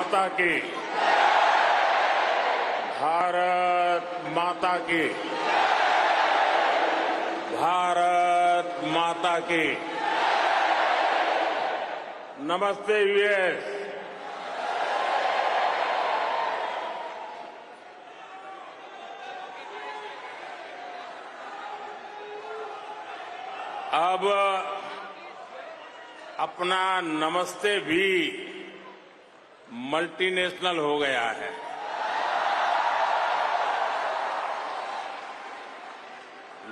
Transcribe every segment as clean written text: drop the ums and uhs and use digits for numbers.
माता की, भारत माता की, भारत माता की। नमस्ते यूएस। अब अपना नमस्ते भी मल्टीनेशनल हो गया है।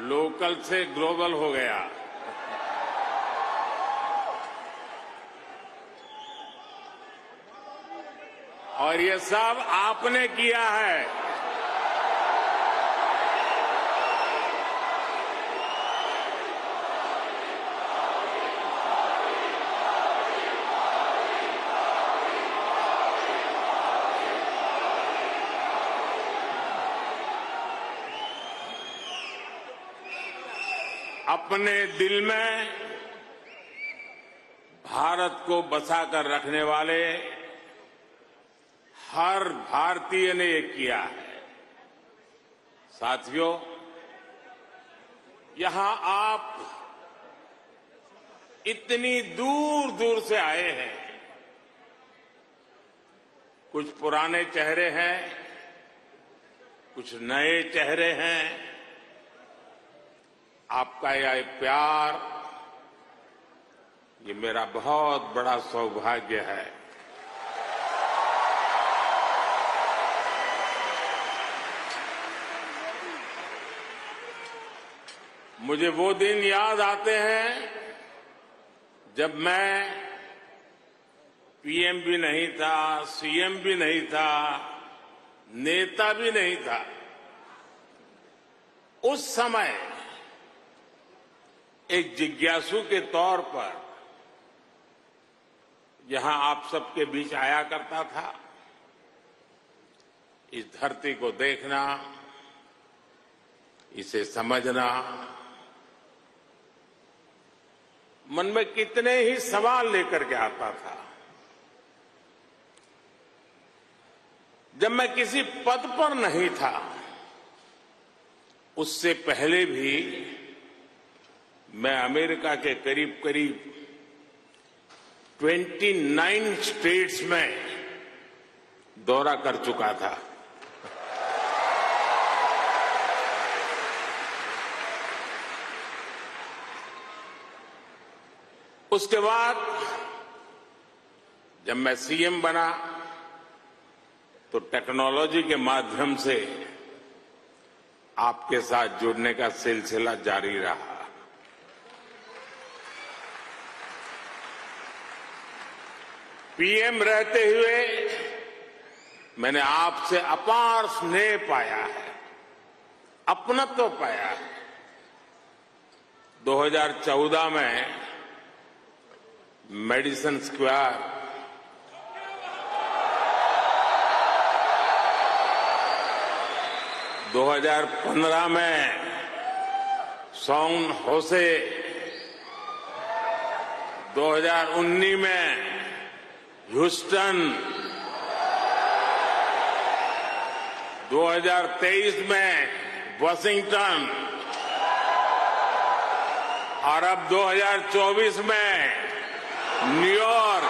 लोकल से ग्लोबल हो गया। और ये सब आपने किया है। अपने दिल में भारत को बसाकर रखने वाले हर भारतीय ने ये किया है। साथियों, यहां आप इतनी दूर दूर से आए हैं। कुछ पुराने चेहरे हैं, कुछ नए चेहरे हैं। आपका यह प्यार, ये मेरा बहुत बड़ा सौभाग्य है। मुझे वो दिन याद आते हैं जब मैं पीएम भी नहीं था, सीएम भी नहीं था, नेता भी नहीं था। उस समय एक जिज्ञासु के तौर पर यहां आप सबके बीच आया करता था। इस धरती को देखना, इसे समझना, मन में कितने ही सवाल लेकर के आता था। जब मैं किसी पद पर नहीं था, उससे पहले भी मैं अमेरिका के करीब करीब 29 स्टेट्स में दौरा कर चुका था। उसके बाद जब मैं सीएम बना तो टेक्नोलॉजी के माध्यम से आपके साथ जुड़ने का सिलसिला जारी रहा। पीएम रहते हुए मैंने आपसे अपार स्नेह पाया है, अपनत्व पाया है। 2014 में मेडिसन स्क्वायर, 2015 में सैन होसे, 2019 में ह्यूस्टन, 2023 में वाशिंगटन और अब 2024 में न्यूयॉर्क।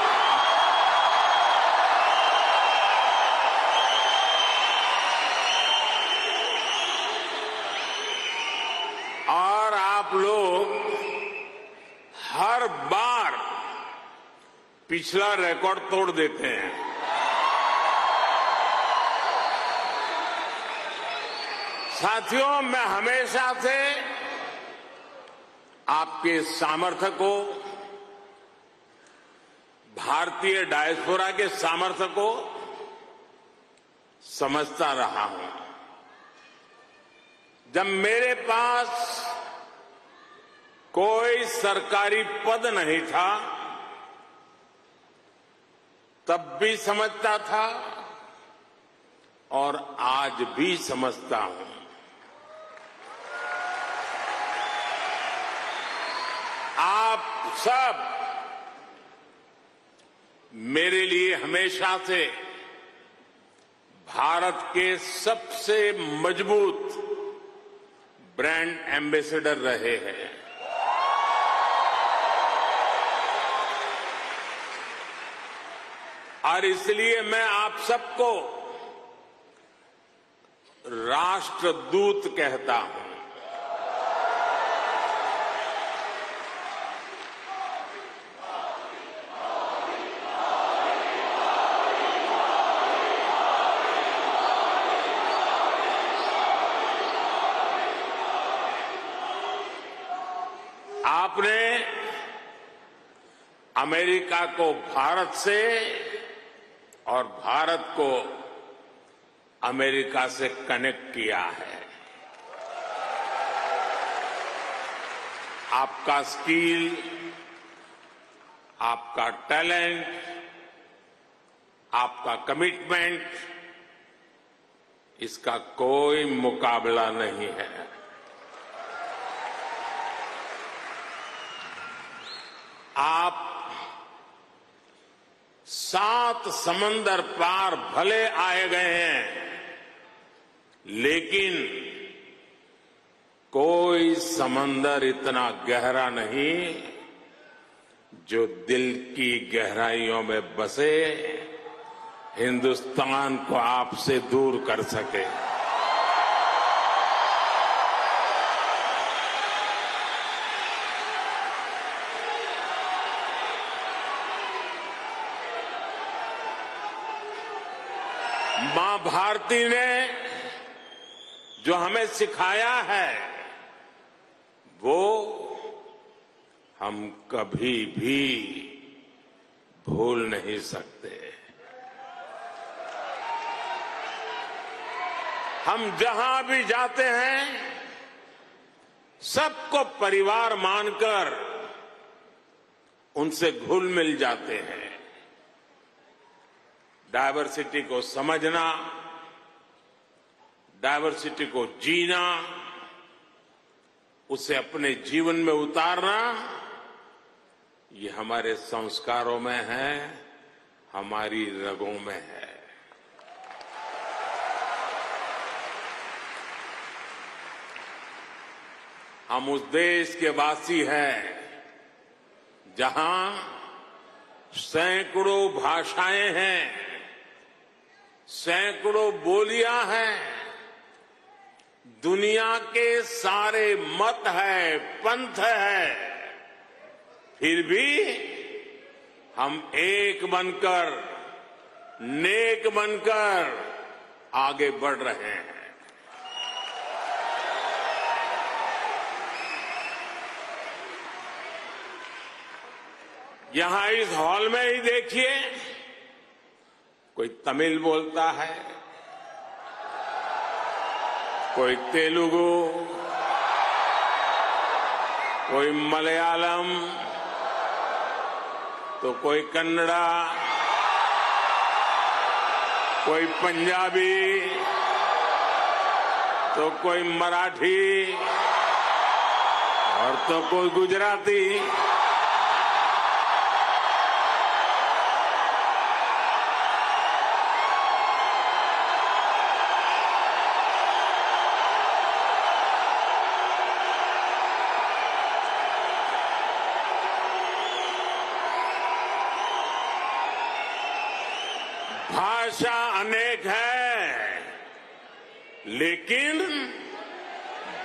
और आप लोग हर बार पिछला रिकॉर्ड तोड़ देते हैं। साथियों, मैं हमेशा से आपके सामर्थ्य को, भारतीय डायस्पोरा के सामर्थ्य को समझता रहा हूं। जब मेरे पास कोई सरकारी पद नहीं था, तब भी समझता था और आज भी समझता हूं। आप सब मेरे लिए हमेशा से भारत के सबसे मजबूत ब्रांड एम्बेसडर रहे हैं। और इसलिए मैं आप सबको राष्ट्रदूत कहता हूं। आपने अमेरिका को भारत से और भारत को अमेरिका से कनेक्ट किया है। आपका स्किल, आपका टैलेंट, आपका कमिटमेंट, इसका कोई मुकाबला नहीं है। आप 7 समंदर पार भले आए गए हैं, लेकिन कोई समंदर इतना गहरा नहीं जो दिल की गहराइयों में बसे हिंदुस्तान को आपसे दूर कर सके। मां भारती ने जो हमें सिखाया है वो हम कभी भी भूल नहीं सकते। हम जहां भी जाते हैं सबको परिवार मानकर उनसे घुल मिल जाते हैं। डायवर्सिटी को समझना, डायवर्सिटी को जीना, उसे अपने जीवन में उतारना, ये हमारे संस्कारों में है, हमारी रगों में है। हम उस देश के वासी हैं जहां सैकड़ों भाषाएं हैं, सैकड़ों बोलियां हैं, दुनिया के सारे मत है, पंथ है, फिर भी हम एक बनकर, नेक बनकर आगे बढ़ रहे हैं। यहां इस हॉल में ही देखिए, कोई तमिल बोलता है, कोई तेलुगु, कोई मलयालम, तो कोई कन्नड़ा, कोई पंजाबी, तो कोई मराठी और तो कोई गुजराती। भाषा अनेक है, लेकिन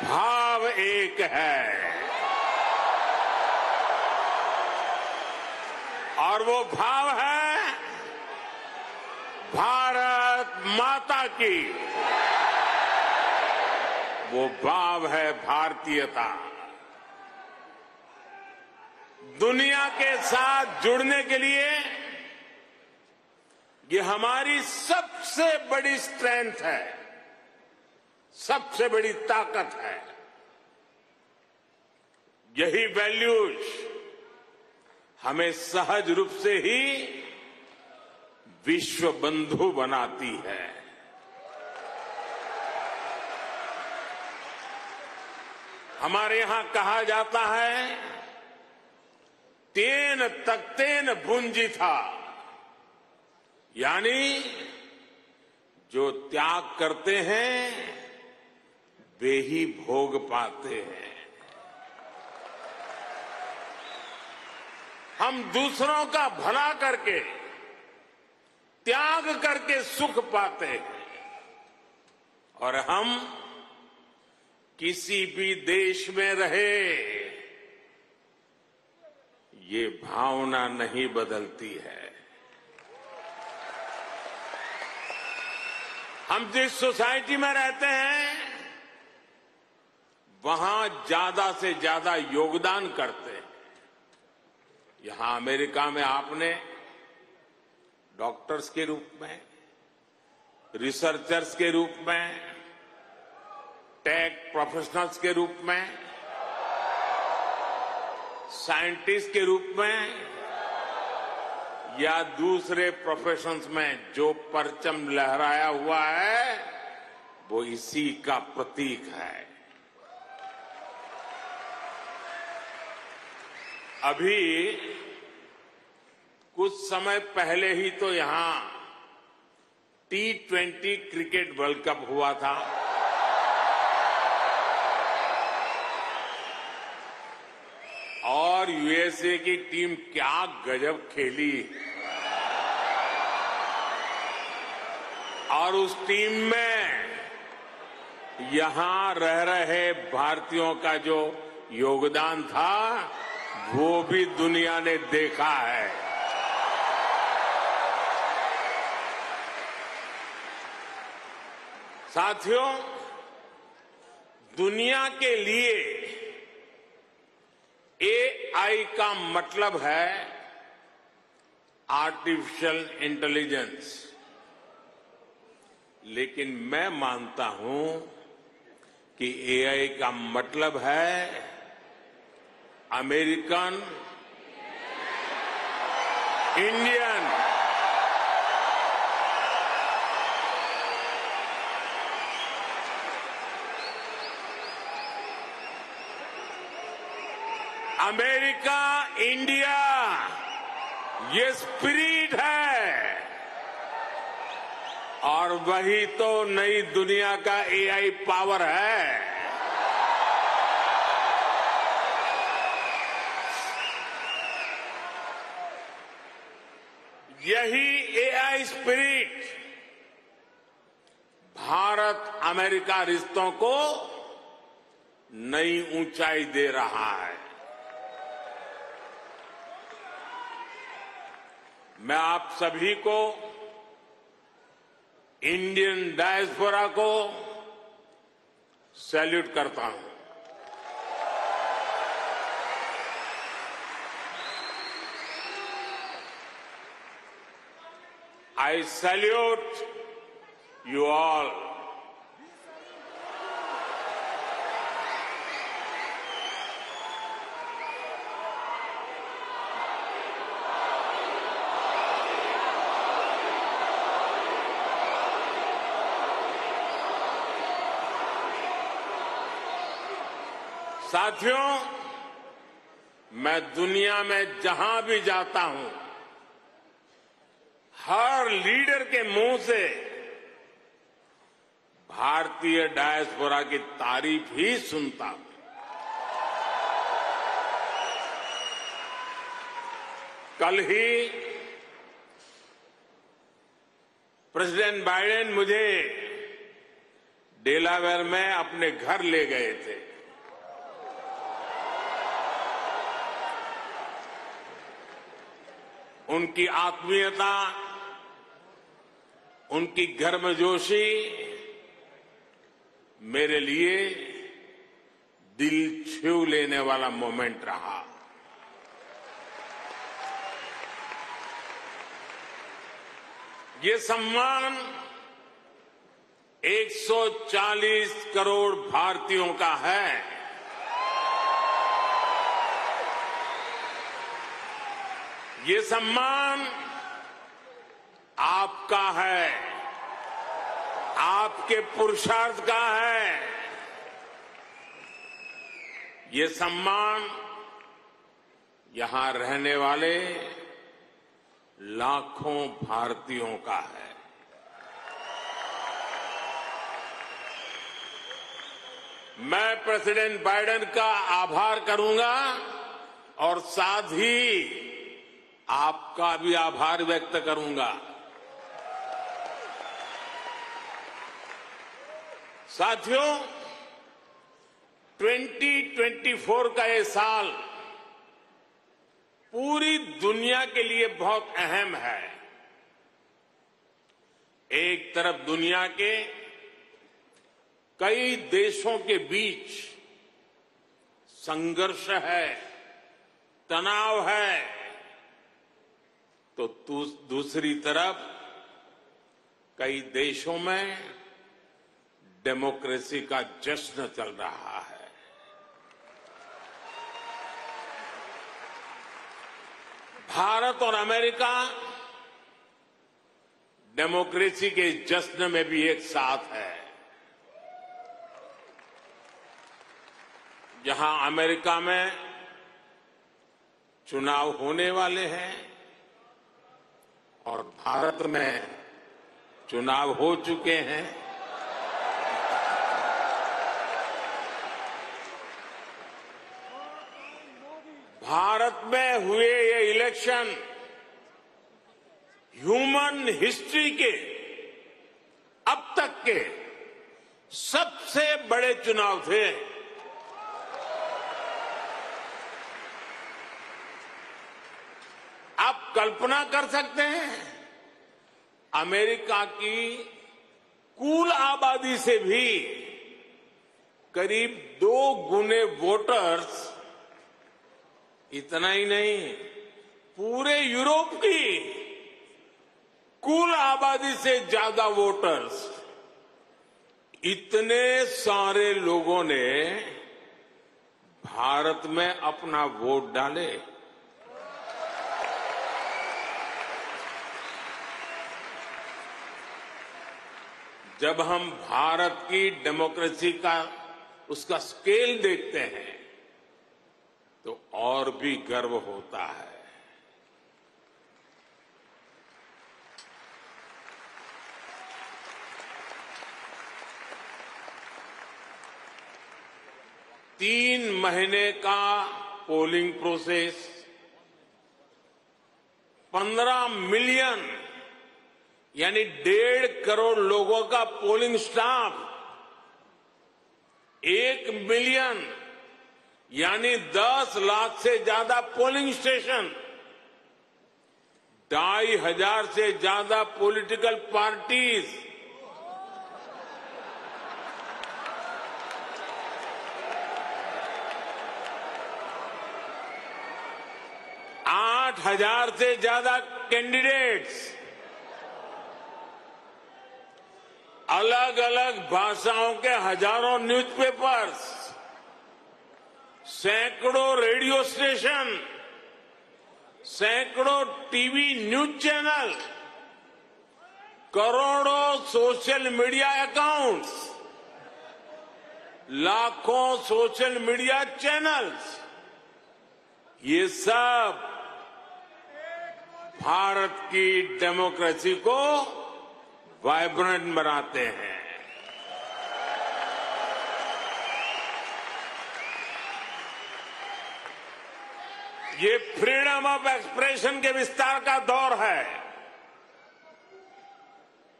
भाव एक है, और वो भाव है भारत माता की। वो भाव है भारतीयता। दुनिया के साथ जुड़ने के लिए ये हमारी सबसे बड़ी स्ट्रेंथ है, सबसे बड़ी ताकत है। यही वैल्यूज हमें सहज रूप से ही विश्व बंधु बनाती है। हमारे यहां कहा जाता है, तेन तख्तेन भुंजी था, यानी जो त्याग करते हैं वे ही भोग पाते हैं। हम दूसरों का भला करके, त्याग करके सुख पाते हैं और हम किसी भी देश में रहे, ये भावना नहीं बदलती है। हम जिस सोसाइटी में रहते हैं वहां ज्यादा से ज्यादा योगदान करते हैं। यहां अमेरिका में आपने डॉक्टर्स के रूप में, रिसर्चर्स के रूप में, टेक प्रोफेशनल्स के रूप में, साइंटिस्ट के रूप में या दूसरे प्रोफेशंस में जो परचम लहराया हुआ है वो इसी का प्रतीक है। अभी कुछ समय पहले ही तो यहां T20 क्रिकेट वर्ल्ड कप हुआ था। और यूएसए की टीम क्या गजब खेली और उस टीम में यहां रह रहे भारतीयों का जो योगदान था वो भी दुनिया ने देखा है। साथियों, दुनिया के लिए एआई का मतलब है आर्टिफिशियल इंटेलिजेंस, लेकिन मैं मानता हूं कि एआई का मतलब है अमेरिकन इंडियन अमेरिका इंडिया, ये स्पिरिट है और वही तो नई दुनिया का एआई पावर है। यही एआई स्पिरिट भारत अमेरिका रिश्तों को नई ऊंचाई दे रहा है। मैं आप सभी को, इंडियन डायस्पोरा को सैल्यूट करता हूं। I salute you all. साथियों, मैं दुनिया में जहां भी जाता हूं, हर लीडर के मुंह से भारतीय डायस्पोरा की तारीफ ही सुनता हूं। कल ही प्रेसिडेंट बाइडेन मुझे डेलावेयर में अपने घर ले गए थे। उनकी आत्मीयता, उनकी गर्मजोशी मेरे लिए दिल छू लेने वाला मोमेंट रहा। ये सम्मान 140 करोड़ भारतीयों का है। ये सम्मान आपका है, आपके पुरुषार्थ का है। ये सम्मान यहां रहने वाले लाखों भारतीयों का है। मैं प्रेसिडेंट बाइडेन का आभार करूंगा और साथ ही आपका भी आभार व्यक्त करूंगा। साथियों, 2024 का ये साल पूरी दुनिया के लिए बहुत अहम है। एक तरफ दुनिया के कई देशों के बीच संघर्ष है, तनाव है, तो दूसरी तरफ कई देशों में डेमोक्रेसी का जश्न चल रहा है। भारत और अमेरिका डेमोक्रेसी के जश्न में भी एक साथ है। जहां अमेरिका में चुनाव होने वाले हैं और भारत में चुनाव हो चुके हैं, भारत में हुए ये इलेक्शन ह्यूमन हिस्ट्री के अब तक के सबसे बड़े चुनाव थे। आप कल्पना कर सकते हैं, अमेरिका की कुल आबादी से भी करीब 2 गुने वोटर्स, इतना ही नहीं, पूरे यूरोप की कुल आबादी से ज्यादा वोटर्स, इतने सारे लोगों ने भारत में अपना वोट डाले। जब हम भारत की डेमोक्रेसी का उसका स्केल देखते हैं तो और भी गर्व होता है। तीन महीने का पोलिंग प्रोसेस, 15 मिलियन यानी 1.5 करोड़ लोगों का पोलिंग स्टाफ, 1 मिलियन यानी 10 लाख से ज्यादा पोलिंग स्टेशन, 2,500 से ज्यादा पॉलिटिकल पार्टीज, 8,000 से ज्यादा कैंडिडेट्स, अलग अलग भाषाओं के हजारों न्यूज़पेपर्स, सैकड़ों रेडियो स्टेशन, सैकड़ों टीवी न्यूज चैनल, करोड़ों सोशल मीडिया अकाउंट्स, लाखों सोशल मीडिया चैनल्स, ये सब भारत की डेमोक्रेसी को वाइब्रेंट बनाते हैं। ये फ्रीडम ऑफ एक्सप्रेशन के विस्तार का दौर है।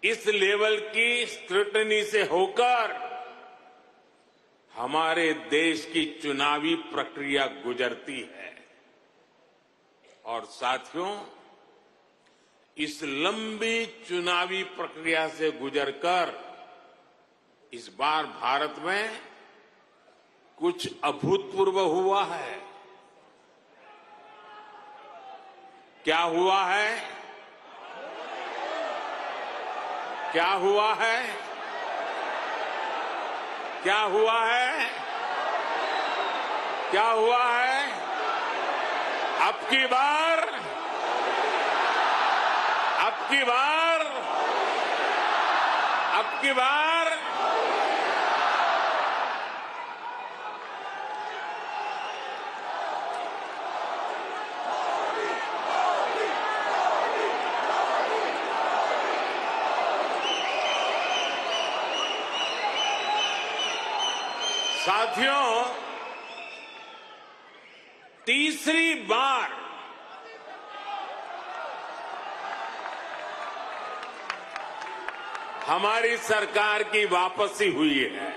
इस लेवल की स्क्रूटनी से होकर हमारे देश की चुनावी प्रक्रिया गुजरती है। और साथियों, इस लंबी चुनावी प्रक्रिया से गुजरकर इस बार भारत में कुछ अभूतपूर्व हुआ है। क्या हुआ है? क्या हुआ है? क्या हुआ है? क्या हुआ है? अब की बार साथियों, तीसरी बार हमारी सरकार की वापसी हुई है।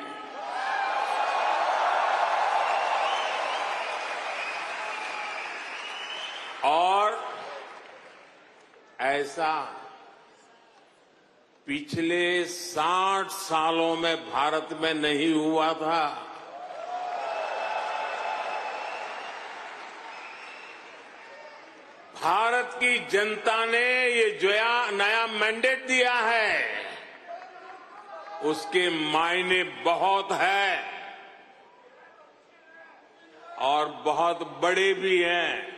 और ऐसा पिछले 60 सालों में भारत में नहीं हुआ था। भारत की जनता ने ये जो नया मैंडेट दिया है, उसके मायने बहुत है और बहुत बड़े भी हैं।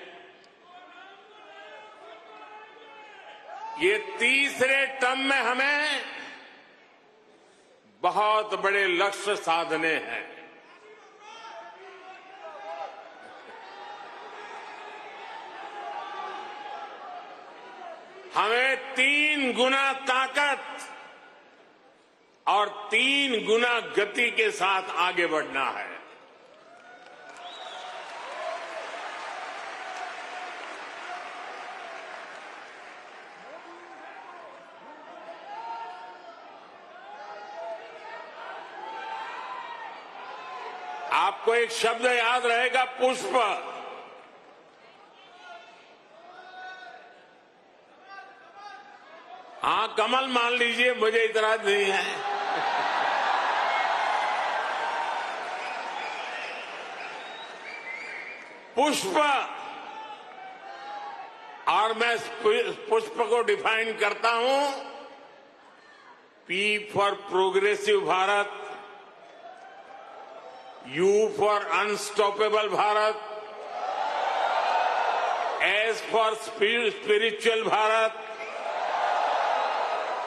ये तीसरे टर्म में हमें बहुत बड़े लक्ष्य साधने हैं। हमें 3 गुना ताकत और 3 गुना गति के साथ आगे बढ़ना है। आपको एक शब्द याद रहेगा, पुष्प। हाँ, कमल मान लीजिए, मुझे इतराज नहीं है। पुष्प, और मैं पुष्प को डिफाइन करता हूं, P for progressive Bharat, you for unstoppable Bharat, S for spiritual Bharat,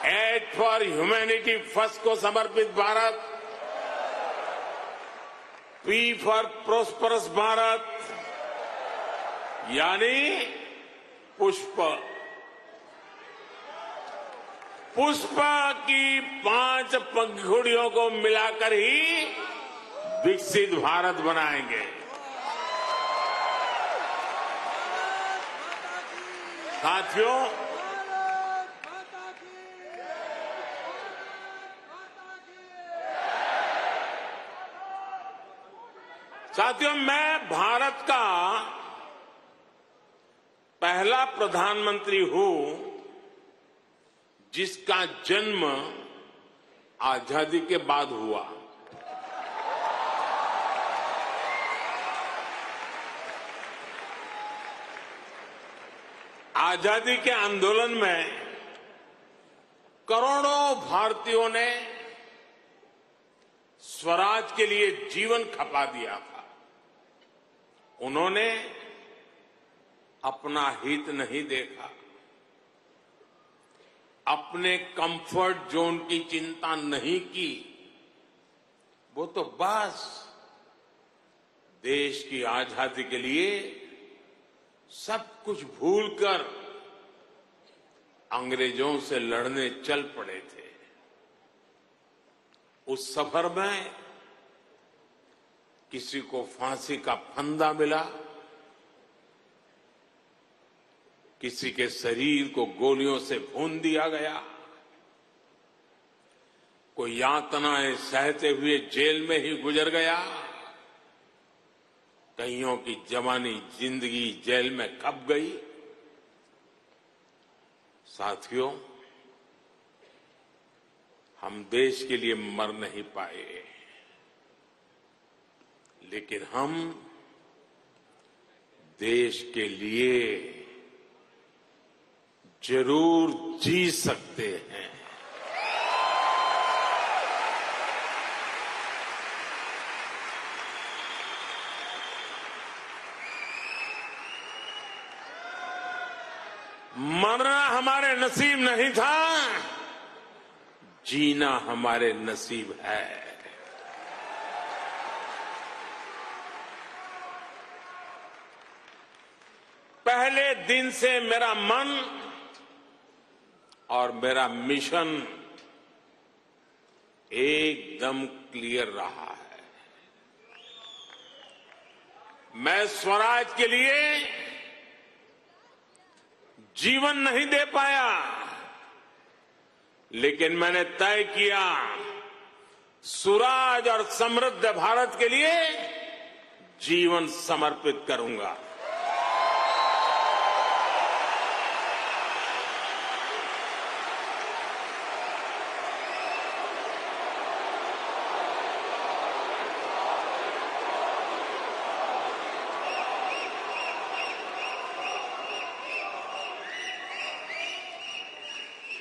H for humanity first को समर्पित Bharat, P for prosperous Bharat, यानी पुष्प। पुष्प की 5 पंखुड़ियों को मिलाकर ही विकसित भारत बनाएंगे। साथियों, मैं भारत का पहला प्रधानमंत्री हूं जिसका जन्म आजादी के बाद हुआ। आजादी के आंदोलन में करोड़ों भारतीयों ने स्वराज के लिए जीवन खपा दिया था। उन्होंने अपना हित नहीं देखा, अपने कंफर्ट जोन की चिंता नहीं की। वो तो बस देश की आजादी के लिए सब कुछ भूलकर अंग्रेजों से लड़ने चल पड़े थे। उस सफर में किसी को फांसी का फंदा मिला, किसी के शरीर को गोलियों से भून दिया गया, कोई यातनाएं सहते हुए जेल में ही गुजर गया, कईयों की जवानी जिंदगी जेल में खप गई। साथियों, हम देश के लिए मर नहीं पाए, लेकिन हम देश के लिए जरूर जी सकते हैं। मरना हमारे नसीब नहीं था, जीना हमारे नसीब है। पहले दिन से मेरा मन और मेरा मिशन एकदम क्लियर रहा है। मैं स्वराज के लिए जीवन नहीं दे पाया, लेकिन मैंने तय किया सुराज और समृद्ध भारत के लिए जीवन समर्पित करूंगा।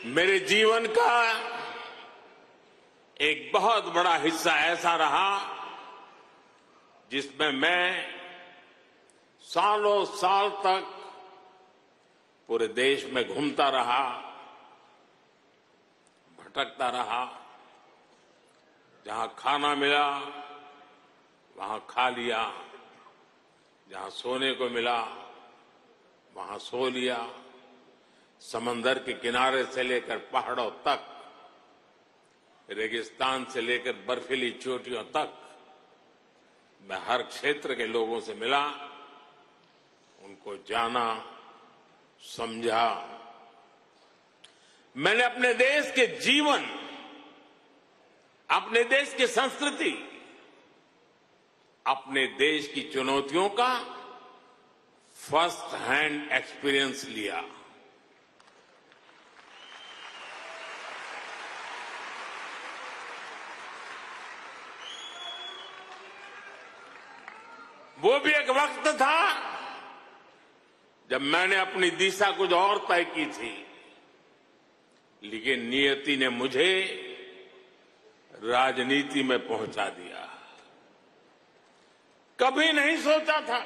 मेरे जीवन का एक बहुत बड़ा हिस्सा ऐसा रहा जिसमें मैं सालों साल तक पूरे देश में घूमता रहा, भटकता रहा। जहां खाना मिला वहां खा लिया, जहां सोने को मिला वहां सो लिया। समंदर के किनारे से लेकर पहाड़ों तक, रेगिस्तान से लेकर बर्फीली चोटियों तक मैं हर क्षेत्र के लोगों से मिला, उनको जाना, समझा। मैंने अपने देश के जीवन, अपने देश की संस्कृति, अपने देश की चुनौतियों का फर्स्ट हैंड एक्सपीरियंस लिया। वो भी एक वक्त था जब मैंने अपनी दिशा कुछ और तय की थी, लेकिन नियति ने मुझे राजनीति में पहुंचा दिया। कभी नहीं सोचा था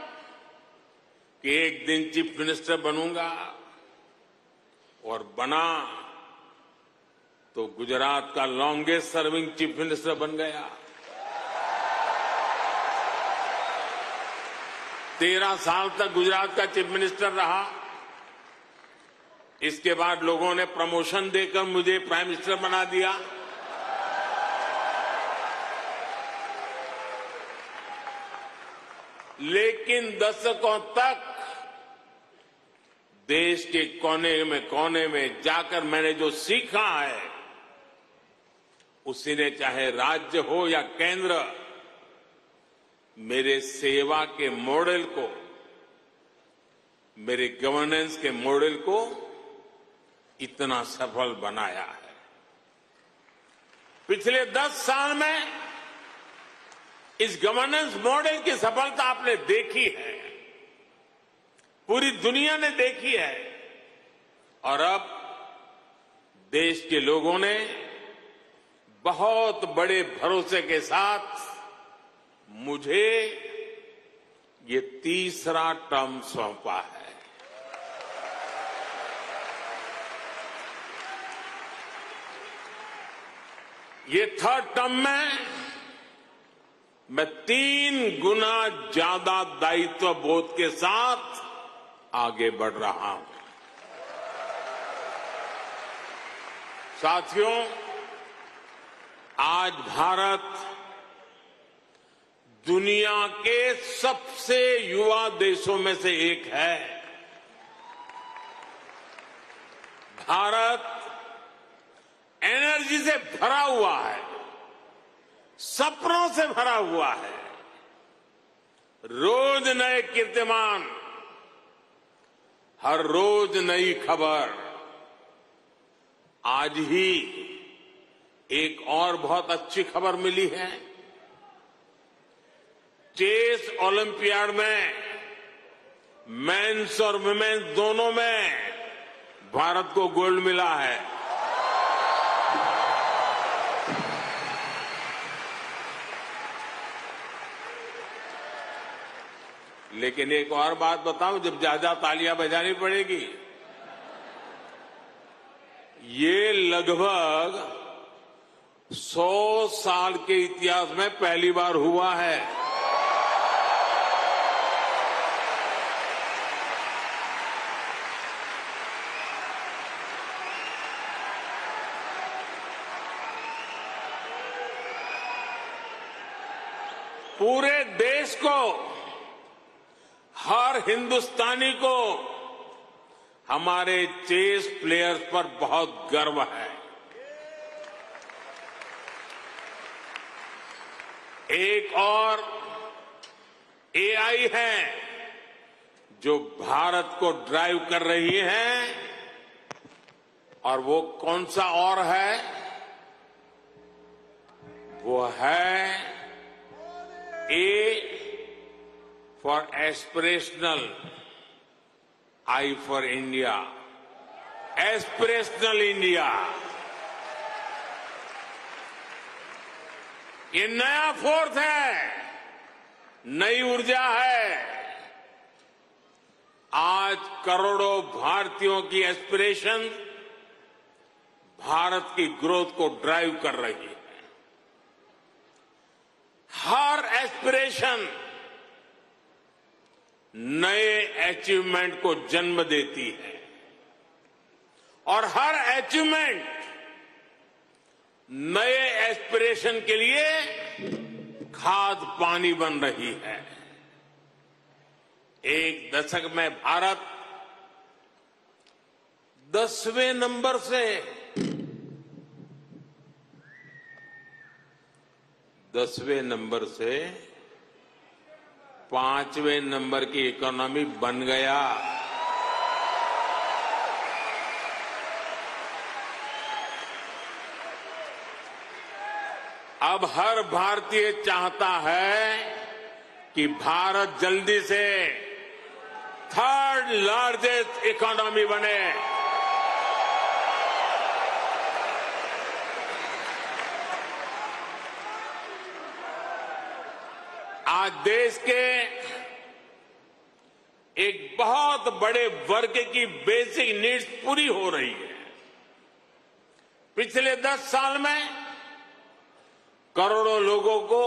कि एक दिन चीफ मिनिस्टर बनूंगा, और बना तो गुजरात का लॉन्गेस्ट सर्विंग चीफ मिनिस्टर बन गया। 13 साल तक गुजरात का चीफ मिनिस्टर रहा। इसके बाद लोगों ने प्रमोशन देकर मुझे प्राइम मिनिस्टर बना दिया। लेकिन दशकों तक देश के कोने में जाकर मैंने जो सीखा है, उसी ने चाहे राज्य हो या केंद्र, मेरे सेवा के मॉडल को, मेरे गवर्नेंस के मॉडल को इतना सफल बनाया है। पिछले 10 साल में इस गवर्नेंस मॉडल की सफलता आपने देखी है, पूरी दुनिया ने देखी है, और अब देश के लोगों ने बहुत बड़े भरोसे के साथ मुझे ये तीसरा टर्म सौंपा है। ये थर्ड टर्म में मैं 3 गुना ज्यादा दायित्व बोध के साथ आगे बढ़ रहा हूं। साथियों, आज भारत दुनिया के सबसे युवा देशों में से एक है। भारत एनर्जी से भरा हुआ है, सपनों से भरा हुआ है। रोज नए कीर्तिमान, हर रोज नई खबर। आज ही एक और बहुत अच्छी खबर मिली है। चेस ओलंपियाड में मेंस और वुमेन्स दोनों में भारत को गोल्ड मिला है। लेकिन एक और बात बताऊं, जब ज्यादा तालियां बजानी पड़ेगी। ये लगभग 100 साल के इतिहास में पहली बार हुआ है। पूरे देश को हर हिंदुस्तानी को हमारे चेस प्लेयर्स पर बहुत गर्व है। एक और एआई है जो भारत को ड्राइव कर रही है, और वो कौन सा और है? वो है A for aspirational, I for India, aspirational India. ये नया फोर्स है, नई ऊर्जा है। आज करोड़ों भारतीयों की एस्पिरेशन भारत की ग्रोथ को ड्राइव कर रही है। हर एस्पिरेशन नए अचीवमेंट को जन्म देती है, और हर अचीवमेंट नए एस्पिरेशन के लिए खाद पानी बन रही है। एक दशक में भारत 10वें नंबर से 5वें नंबर की इकोनॉमी बन गया। अब हर भारतीय चाहता है कि भारत जल्दी से 3rd लार्जेस्ट इकोनॉमी बने। आज देश के एक बहुत बड़े वर्ग की बेसिक नीड्स पूरी हो रही है। पिछले 10 साल में करोड़ों लोगों को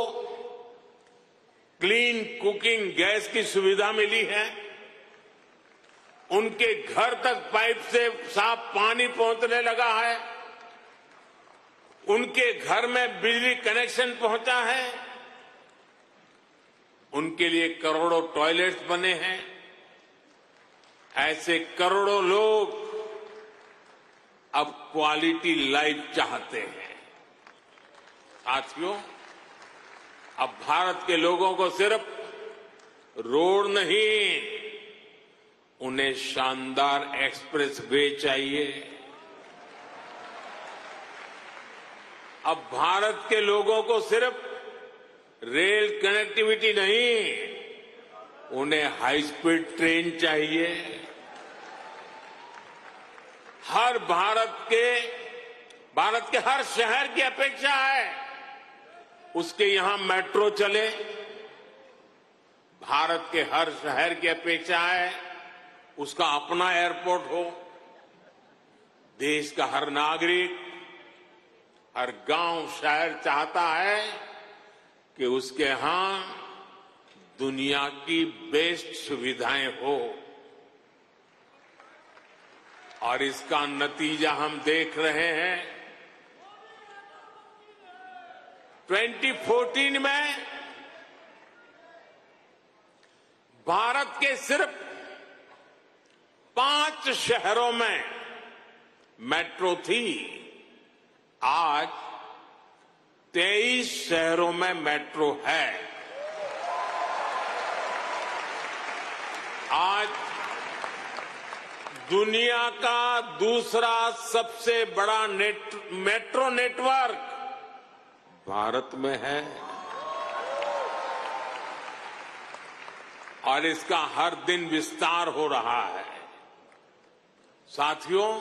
क्लीन कुकिंग गैस की सुविधा मिली है। उनके घर तक पाइप से साफ पानी पहुंचने लगा है। उनके घर में बिजली कनेक्शन पहुंचा है। उनके लिए करोड़ों टॉयलेट्स बने हैं। ऐसे करोड़ों लोग अब क्वालिटी लाइफ चाहते हैं। साथियों, अब भारत के लोगों को सिर्फ रोड नहीं, उन्हें शानदार एक्सप्रेस वे चाहिए। अब भारत के लोगों को सिर्फ रेल कनेक्टिविटी नहीं, उन्हें हाई स्पीड ट्रेन चाहिए। भारत के हर शहर की अपेक्षा है उसके यहां मेट्रो चले। भारत के हर शहर की अपेक्षा है उसका अपना एयरपोर्ट हो। देश का हर नागरिक, हर गांव शहर चाहता है कि उसके यहां दुनिया की बेस्ट सुविधाएं हो, और इसका नतीजा हम देख रहे हैं। 2014 में भारत के सिर्फ 5 शहरों में मेट्रो थी। आज 23 शहरों में मेट्रो है। आज दुनिया का दूसरा सबसे बड़ा मेट्रो नेटवर्क भारत में है, और इसका हर दिन विस्तार हो रहा है। साथियों,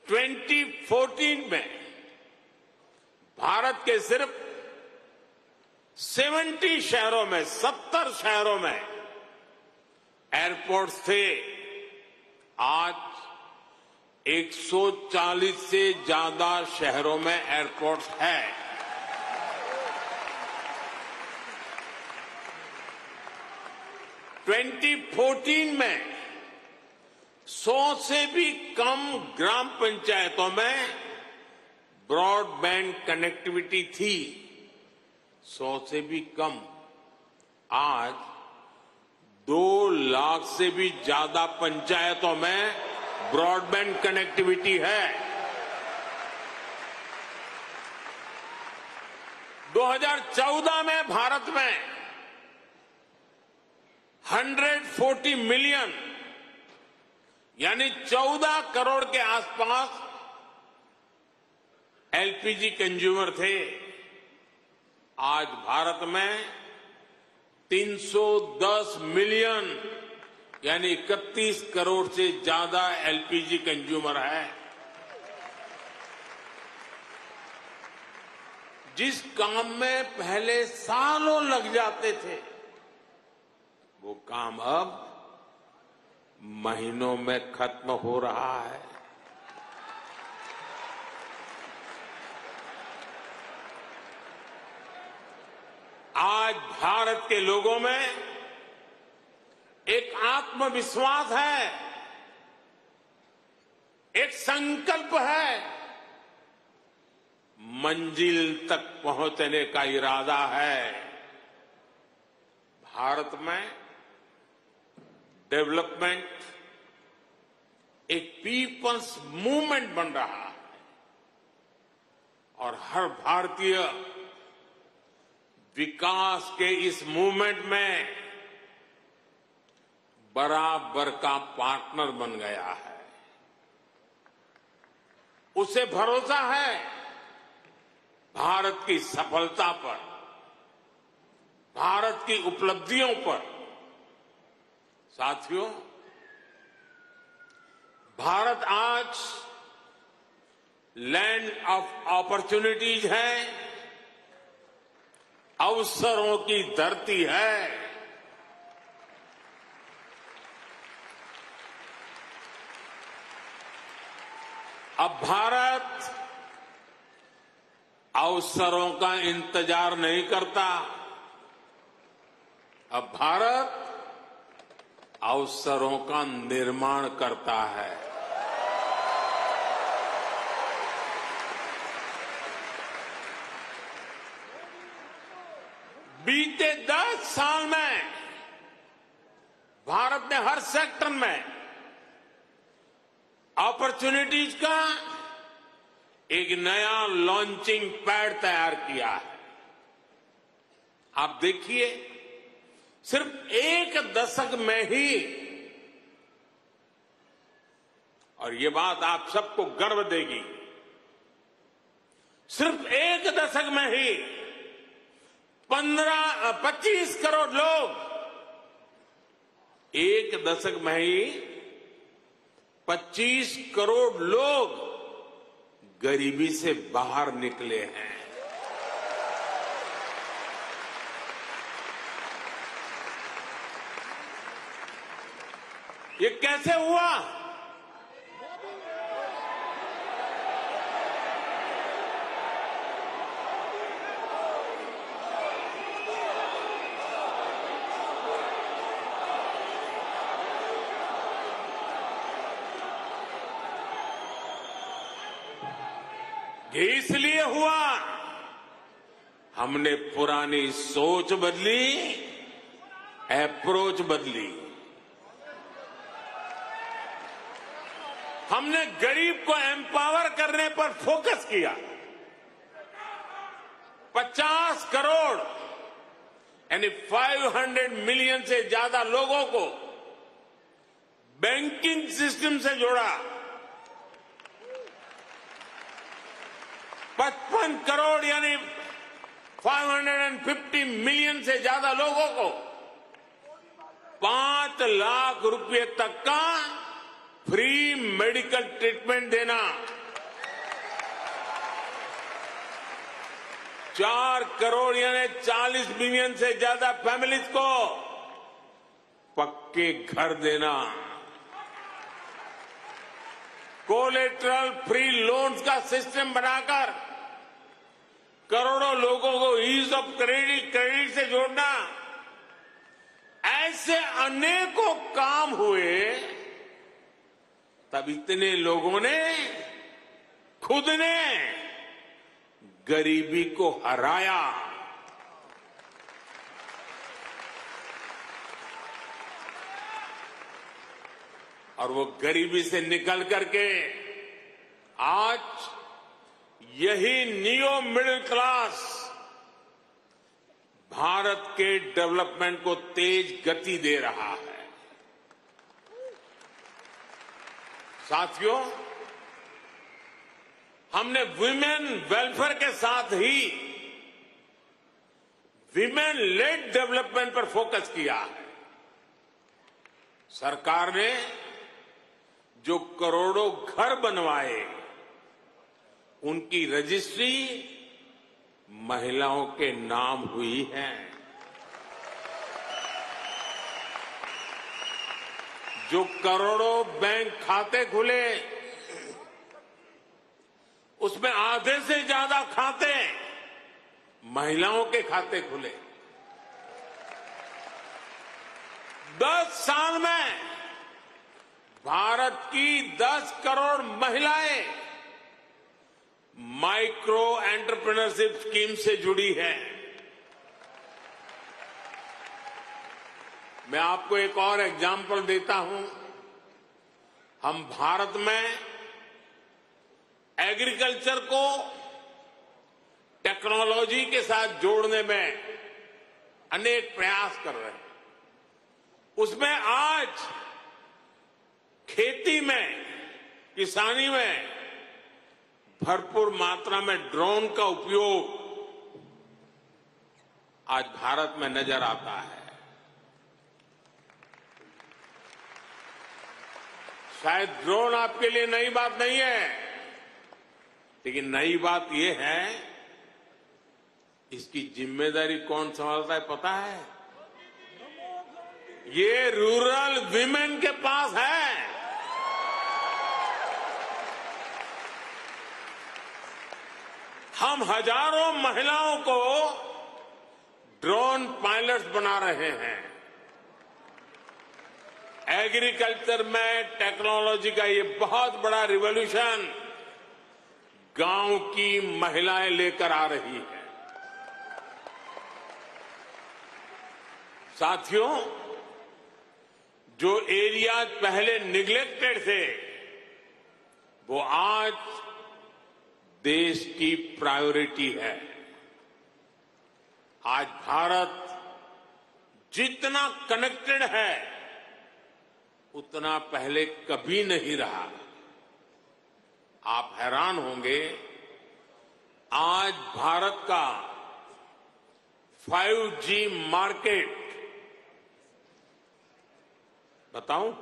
2014 में भारत के सिर्फ 70 शहरों में 70 शहरों में एयरपोर्ट्स थे। आज 140 से ज्यादा शहरों में एयरपोर्ट्स है। (2014) में 100 से भी कम ग्राम पंचायतों में ब्रॉडबैंड कनेक्टिविटी थी। 100 से भी कम। आज 2 लाख से भी ज्यादा पंचायतों में ब्रॉडबैंड कनेक्टिविटी है। 2014 में भारत में 140 मिलियन यानी 14 करोड़ के आसपास एलपीजी कंज्यूमर थे। आज भारत में 310 मिलियन यानी 31 करोड़ से ज्यादा एलपीजी कंज्यूमर है। जिस काम में पहले सालों लग जाते थे, वो काम अब महीनों में खत्म हो रहा है। आज भारत के लोगों में एक आत्मविश्वास है, एक संकल्प है, मंजिल तक पहुंचने का इरादा है। भारत में डेवलपमेंट एक पीपल्स मूवमेंट बन रहा है और हर भारतीय विकास के इस मूवमेंट में बराबर का पार्टनर बन गया है। उसे भरोसा है भारत की सफलता पर, भारत की उपलब्धियों पर। साथियों, भारत आज लैंड ऑफ अपॉर्चुनिटीज है, अवसरों की धरती है। अब भारत अवसरों का इंतजार नहीं करता, अब भारत अवसरों का निर्माण करता है। बीते 10 साल में भारत ने हर सेक्टर में अपॉर्चुनिटीज का एक नया लॉन्चिंग पैड तैयार किया है। आप देखिए, सिर्फ 1 दशक में ही, और ये बात आप सबको गर्व देगी, सिर्फ 1 दशक में ही 25 करोड़ लोग, 1 दशक में ही 25 करोड़ लोग गरीबी से बाहर निकले हैं। ये कैसे हुआ? ये इसलिए हुआ, हमने पुरानी सोच बदली, अप्रोच बदली। हमने गरीब को एम्पावर करने पर फोकस किया। 50 करोड़ यानी 500 मिलियन से ज्यादा लोगों को बैंकिंग सिस्टम से जोड़ा। 55 करोड़ यानी 550 मिलियन से ज्यादा लोगों को 5 लाख रुपए तक का फ्री मेडिकल ट्रीटमेंट देना। 4 करोड़ यानी 40 मिलियन से ज्यादा फैमिलीज को पक्के घर देना। कोलेटरल फ्री लोन्स का सिस्टम बनाकर करोड़ों लोगों को ईज ऑफ क्रेडिट से जोड़ना। ऐसे अनेकों काम हुए, तब इतने लोगों ने खुद ने गरीबी को हराया। और वो गरीबी से निकल करके आज यही नियो मिडिल क्लास भारत के डेवलपमेंट को तेज गति दे रहा है। साथियों, हमने विमेन वेलफेयर के साथ ही विमेन लेड डेवलपमेंट पर फोकस किया है। सरकार ने जो करोड़ों घर बनवाए, उनकी रजिस्ट्री महिलाओं के नाम हुई है। जो करोड़ों बैंक खाते खुले, उसमें आधे से ज्यादा खाते महिलाओं के खाते खुले। 10 साल में भारत की 10 करोड़ महिलाएं माइक्रो एंटरप्रेन्योरशिप स्कीम से जुड़ी है। मैं आपको एक और एग्जाम्पल देता हूं। हम भारत में एग्रीकल्चर को टेक्नोलॉजी के साथ जोड़ने में अनेक प्रयास कर रहे हैं। उसमें आज खेती में, किसानी में भरपूर मात्रा में ड्रोन का उपयोग आज भारत में नजर आता है। शायद ड्रोन आपके लिए नई बात नहीं है, लेकिन नई बात यह है, इसकी जिम्मेदारी कौन संभालता है पता है? ये रूरल विमेन के पास है। हम हजारों महिलाओं को ड्रोन पायलट्स बना रहे हैं। एग्रीकल्चर में टेक्नोलॉजी का ये बहुत बड़ा रिवॉल्यूशन गांव की महिलाएं लेकर आ रही है। साथियों, जो एरियाज पहले निग्लेक्टेड थे, वो आज देश की प्रायोरिटी है। आज भारत जितना कनेक्टेड है, उतना पहले कभी नहीं रहा। आप हैरान होंगे, आज भारत का 5G मार्केट, बताऊं?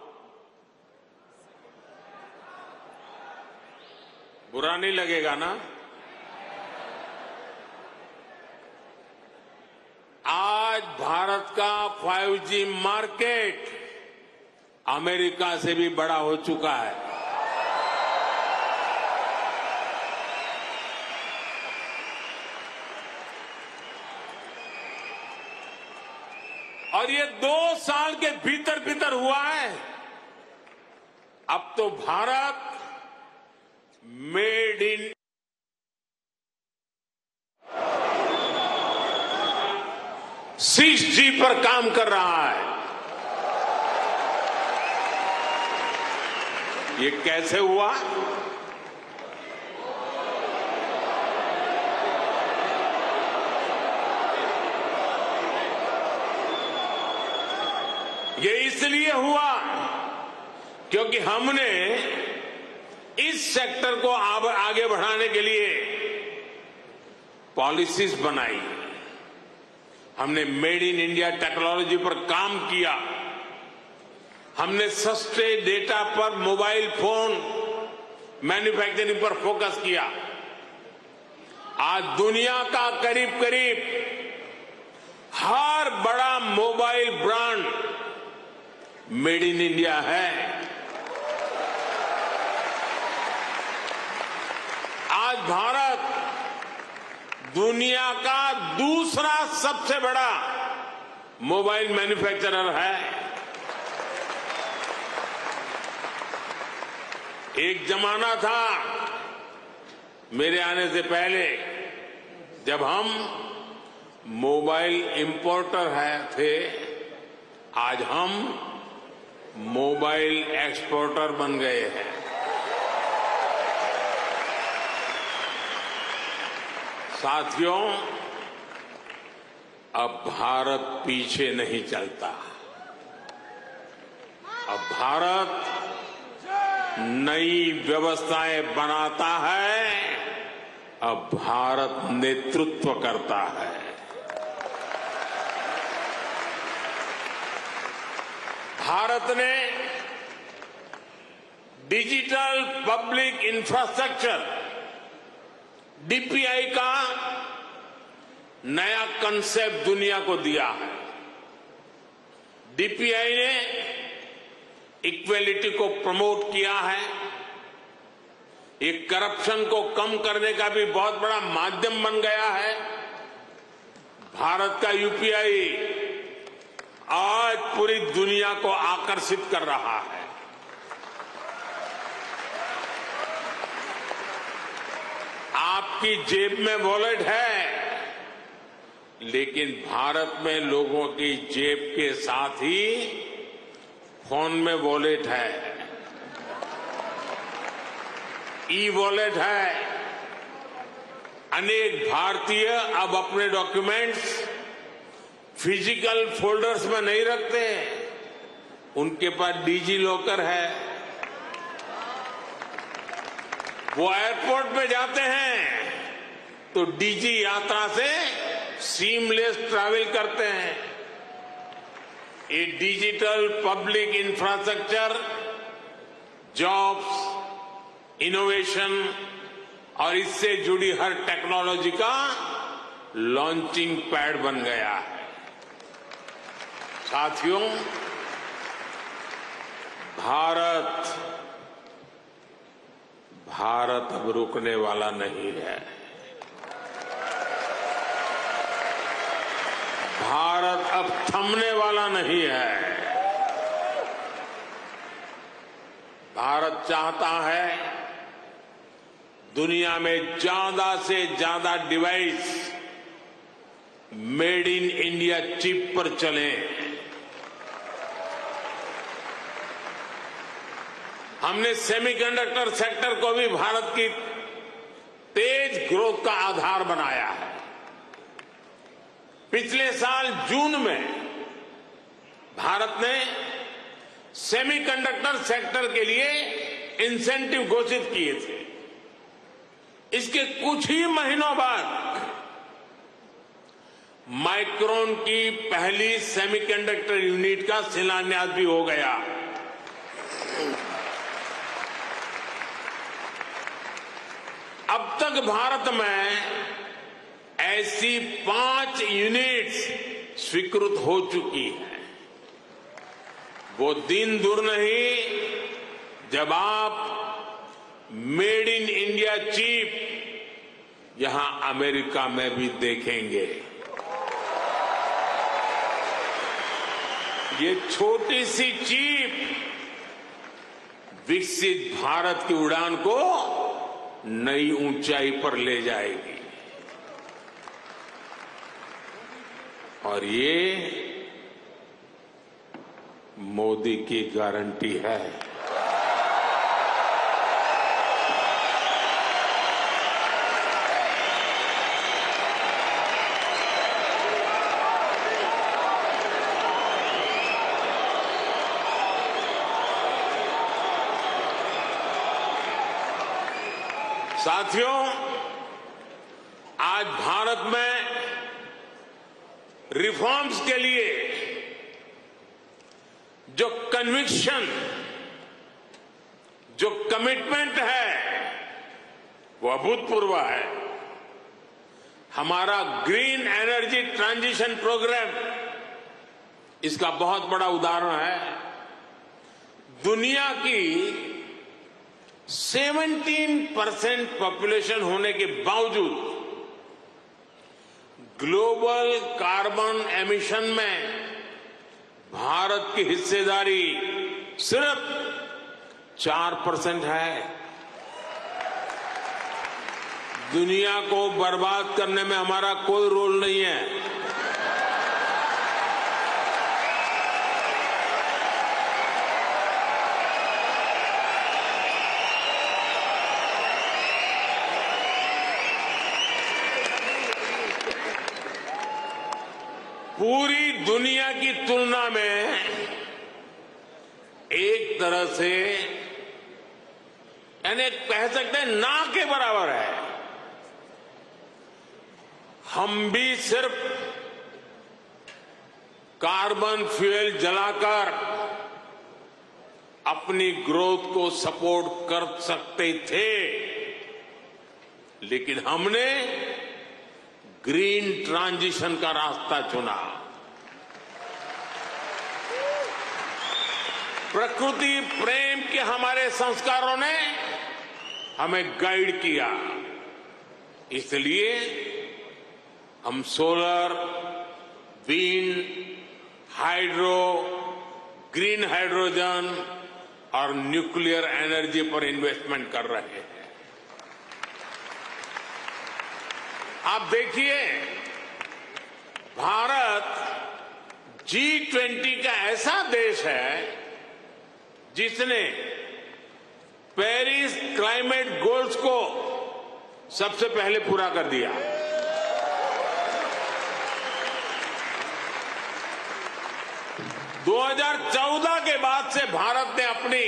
बुरा नहीं लगेगा ना? आज भारत का 5G मार्केट अमेरिका से भी बड़ा हो चुका है। और ये 2 साल के भीतर भीतर हुआ है। अब तो भारत मेड इन 6G पर काम कर रहा है। ये कैसे हुआ? ये इसलिए हुआ क्योंकि हमने इस सेक्टर को आगे बढ़ाने के लिए पॉलिसीज बनाई। हमने मेड इन इंडिया टेक्नोलॉजी पर काम किया। हमने सस्ते डेटा पर मोबाइल फोन मैन्युफैक्चरिंग पर फोकस किया। आज दुनिया का करीब करीब हर बड़ा mobile brand made in India है। आज भारत दुनिया का दूसरा सबसे बड़ा मोबाइल मैन्युफैक्चरर है। एक जमाना था मेरे आने से पहले, जब हम मोबाइल इंपोर्टर थे। आज हम मोबाइल एक्सपोर्टर बन गए हैं। साथियों, अब भारत पीछे नहीं चलता। अब भारत नई व्यवस्थाएं बनाता है। अब भारत नेतृत्व करता है। भारत ने डिजिटल पब्लिक इंफ्रास्ट्रक्चर डीपीआई का नया कंसेप्ट दुनिया को दिया है। डीपीआई ने इक्वेलिटी को प्रमोट किया है। ये करप्शन को कम करने का भी बहुत बड़ा माध्यम बन गया है। भारत का यूपीआई आज पूरी दुनिया को आकर्षित कर रहा है। आपकी जेब में वॉलेट है, लेकिन भारत में लोगों की जेब के साथ ही फोन में वॉलेट है, ई वॉलेट है। अनेक भारतीय अब अपने डॉक्यूमेंट्स फिजिकल फोल्डर्स में नहीं रखते, उनके पास डिजी लॉकर है। वो एयरपोर्ट पे जाते हैं तो डिजी यात्रा से सीमलेस ट्रैवल करते हैं। ये digital public infrastructure jobs, innovation और इससे जुड़ी हर टेक्नोलॉजी का लॉन्चिंग पैड बन गया है। साथियों, भारत अब रुकने वाला नहीं है। भारत अब थमने वाला नहीं है। भारत चाहता है दुनिया में ज्यादा से ज्यादा device made in India chip पर चलें। हमने सेमीकंडक्टर सेक्टर को भी भारत की तेज ग्रोथ का आधार बनाया है। पिछले साल जून में भारत ने सेमीकंडक्टर सेक्टर के लिए इंसेंटिव घोषित किए थे। इसके कुछ ही महीनों बाद माइक्रोन की पहली सेमीकंडक्टर यूनिट का शिलान्यास भी हो गया। अब तक भारत में ऐसी 5 यूनिट्स स्वीकृत हो चुकी हैं। वो दिन दूर नहीं जब आप मेड इन इंडिया चिप यहां अमेरिका में भी देखेंगे। ये छोटी सी चिप विकसित भारत की उड़ान को नई ऊंचाई पर ले जाएगी। और ये मोदी की गारंटी है। साथियों, आज भारत में रिफॉर्म्स के लिए जो कन्विक्शन, जो कमिटमेंट है, वो अभूतपूर्व है। हमारा ग्रीन एनर्जी ट्रांजिशन प्रोग्राम इसका बहुत बड़ा उदाहरण है। दुनिया की 17% पॉपुलेशन होने के बावजूद ग्लोबल कार्बन एमिशन में भारत की हिस्सेदारी सिर्फ 4% है। दुनिया को बर्बाद करने में हमारा कोई रोल नहीं है। पूरी दुनिया की तुलना में एक तरह से यानी कह सकते हैं ना के बराबर है। हम भी सिर्फ कार्बन फ्यूल जलाकर अपनी ग्रोथ को सपोर्ट कर सकते थे, लेकिन हमने ग्रीन ट्रांजिशन का रास्ता चुना। प्रकृति प्रेम के हमारे संस्कारों ने हमें गाइड किया, इसलिए हम solar, wind, hydro, green hydrogen और न्यूक्लियर एनर्जी पर इन्वेस्टमेंट कर रहे हैं। आप देखिए, भारत G20 का ऐसा देश है जिसने पेरिस क्लाइमेट गोल्स को सबसे पहले पूरा कर दिया। दो 2014 के बाद से भारत ने अपनी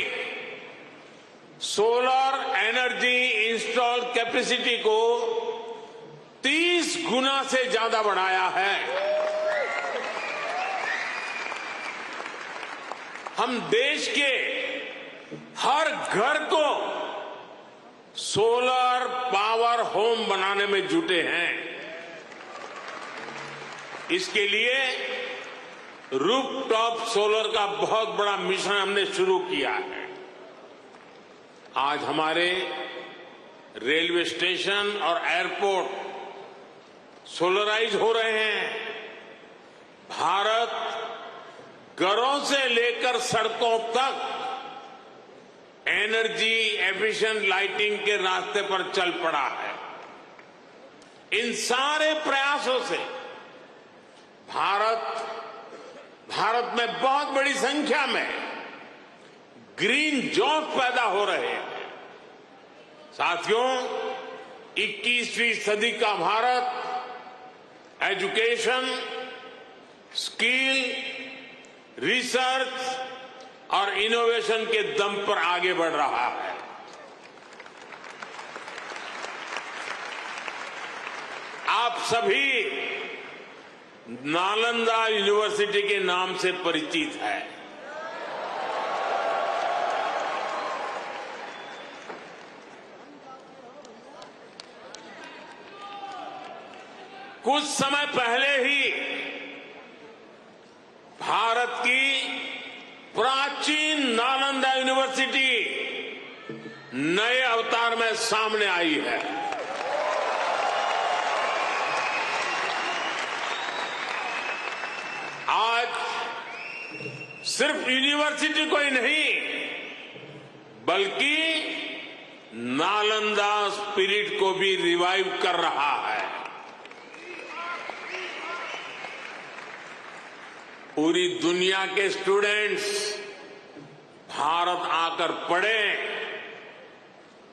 सोलर एनर्जी इंस्टॉल कैपेसिटी को 30 गुना से ज्यादा बढ़ाया है। हम देश के हर घर को सोलर पावर होम बनाने में जुटे हैं। इसके लिए रूफटॉप सोलर का बहुत बड़ा मिशन हमने शुरू किया है। आज हमारे रेलवे स्टेशन और एयरपोर्ट सोलराइज हो रहे हैं। भारत घरों से लेकर सड़कों तक एनर्जी एफिशिएंट लाइटिंग के रास्ते पर चल पड़ा है। इन सारे प्रयासों से भारत में बहुत बड़ी संख्या में ग्रीन जॉब पैदा हो रहे हैं। साथियों, 21वीं सदी का भारत एजुकेशन, स्किल, रिसर्च और इनोवेशन के दम पर आगे बढ़ रहा है। आप सभी नालंदा यूनिवर्सिटी के नाम से परिचित है। कुछ समय पहले ही भारत की प्राचीन नालंदा यूनिवर्सिटी नए अवतार में सामने आई है। आज सिर्फ यूनिवर्सिटी को ही नहीं, बल्कि नालंदा स्पिरिट को भी रिवाइव कर रहा है। पूरी दुनिया के स्टूडेंट्स भारत आकर पढ़े,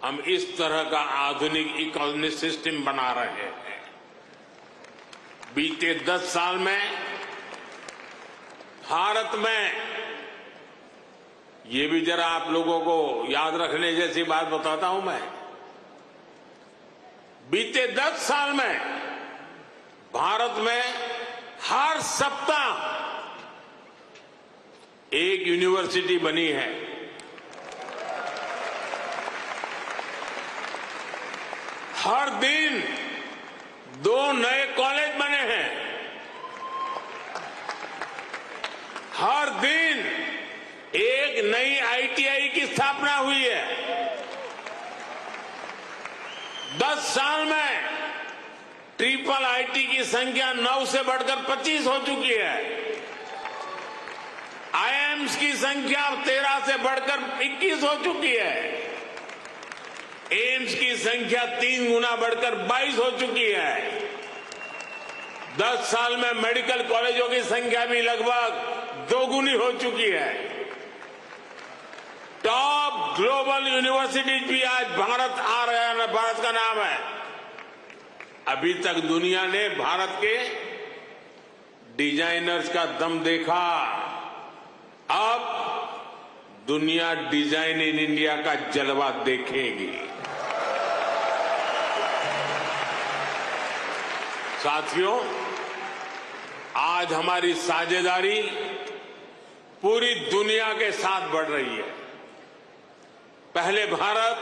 हम इस तरह का आधुनिक इकोनॉमिक सिस्टम बना रहे हैं। बीते 10 साल में भारत में, ये भी जरा आप लोगों को याद रखने जैसी बात बताता हूं मैं, बीते 10 साल में भारत में हर सप्ताह एक यूनिवर्सिटी बनी है। हर दिन 2 नए कॉलेज बने हैं। हर दिन एक नई आईटीआई की स्थापना हुई है। 10 साल में ट्रिपल आईटी की संख्या 9 से बढ़कर 25 हो चुकी है। आईआईएम्स की संख्या 13 से बढ़कर 21 हो चुकी है। एम्स की संख्या 3 गुना बढ़कर 22 हो चुकी है। 10 साल में मेडिकल कॉलेजों की संख्या भी लगभग 2 गुनी हो चुकी है। टॉप ग्लोबल यूनिवर्सिटीज भी आज भारत आ रहे हैं, भारत का नाम है। अभी तक दुनिया ने भारत के डिजाइनर्स का दम देखा, अब दुनिया डिजाइन इन इंडिया का जलवा देखेगी। साथियों, आज हमारी साझेदारी पूरी दुनिया के साथ बढ़ रही है। पहले भारत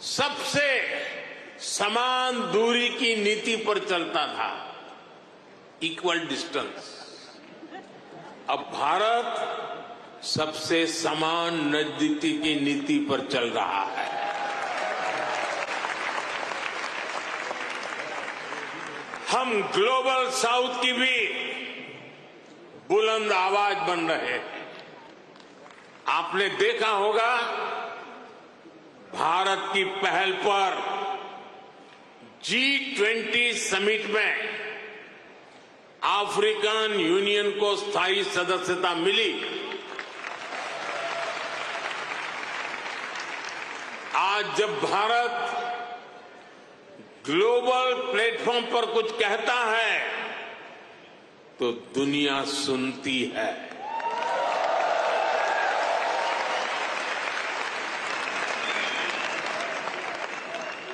सबसे समान दूरी की नीति पर चलता था, इक्वल डिस्टेंस। अब भारत सबसे समान नजदीकी की नीति पर चल रहा है। हम ग्लोबल साउथ की भी बुलंद आवाज बन रहे हैं। आपने देखा होगा, भारत की पहल पर G20 समिट में अफ्रीकन यूनियन को स्थायी सदस्यता मिली। आज जब भारत ग्लोबल प्लेटफॉर्म पर कुछ कहता है तो दुनिया सुनती है।